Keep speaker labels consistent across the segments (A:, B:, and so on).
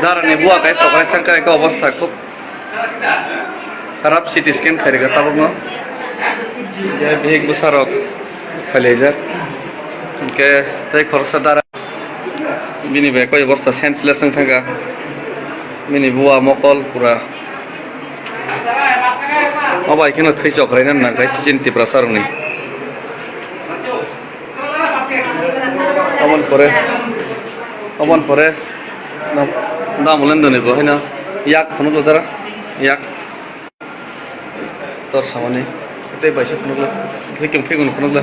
A: দাঁড়ানি বুয়া গায়ে সকালে থাকার একটা অবস্থা খুব খারাপ সিটি স্ক্যান খাইরে তাবক ন বিহেক Motharok খাইলেজার কে তাই খরচা দ্বারা বিনি বে কয় অবস্থা সেন্সলেস থাকা বিনি বুয়া মকল পুরা অবাই কেন থৈ চকরাইনান না গাইছে চিন TIPRA সারনি অমন পরে না বলেন দনিব হয় না ইয়াক ফোনগুলো দ্বারা ইয়াক তোর সামনে এটাই বাইসে ফোনগুলো ফেকেম ফেগুন ফোনগুলো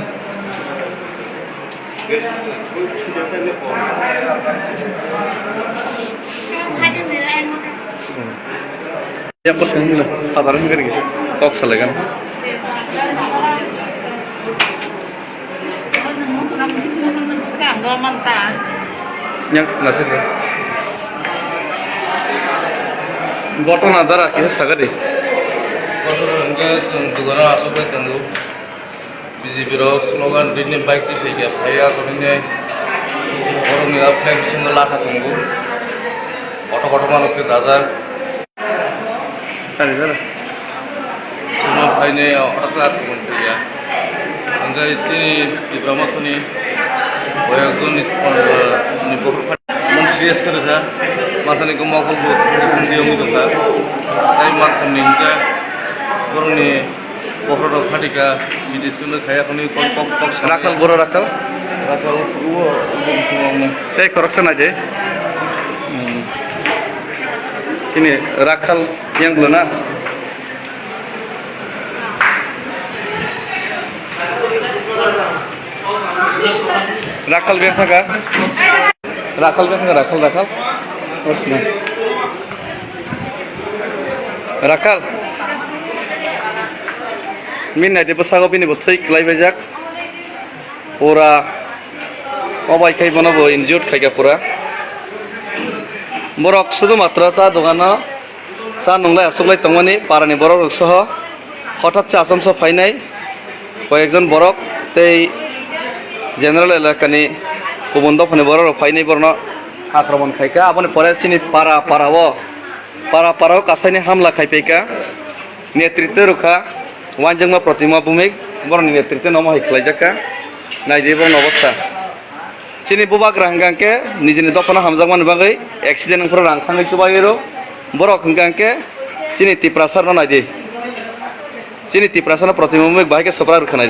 A: yang bos kan lah, padaran kan gitu, kok selegan. Yang nggak sih? Botol ada, kita saga deh.
B: Botol enggak, cendera asal itu, busy biro, slogan ini baik sih ya, saya kalau ini orang ni apa yang bisa ngelah tunggu, foto-foto malu ke dasar.
A: Kali dah.
B: Semua ini orang tua pun dia. Angga isi di Brahma tu ni, banyak tu ni beberapa serius kerja. Masa ni kau aku buat dia muda kan. Tapi makan ni enggak, orang ni beberapa hari ke sini sudah kayak ni kok.
A: Rakal boro rakal.
B: Rakal semua ni.
A: Saya correction aja. Ini rakal yang belum nak. Rakal biasa kah? Rakal biasa kah? Rakal. Osman. Rakal. Min nanti pesago ini betul kelai bejak. Pura. Obai kai mana bo injured kai pura. Borok sudu matra sa dogana sa nonglai asuklai tongmani parani borok soho হঠাৎ আসam so fainai কয়েকজন borok tei general elakani kubondo phane borok fainai borno আক্রমণ খাইকা আপনি পরে চিনি পারাও কাছাইনি হামলা খাইপাইকা নেতৃত্ব রক্ষা ওয়ানজংমা প্রতিমা ভূমিক বরনি নেতৃত্ব নম হাইখ্লাইজাকা নাইদেব অবস্থা চিনি বুবাক রাঙ্গাঙ্কে নিজেনি দখনা হামজামান বাগৈ অ্যাক্সিডেন্ট ফর রাংখাঙ্গै সুবাইরো বরক হंगांके চিনি TIPRA সারনো নাইদে চিনি TIPRA সারনো প্রতিমা ভূমিক বাহিকে সপরা রখানাই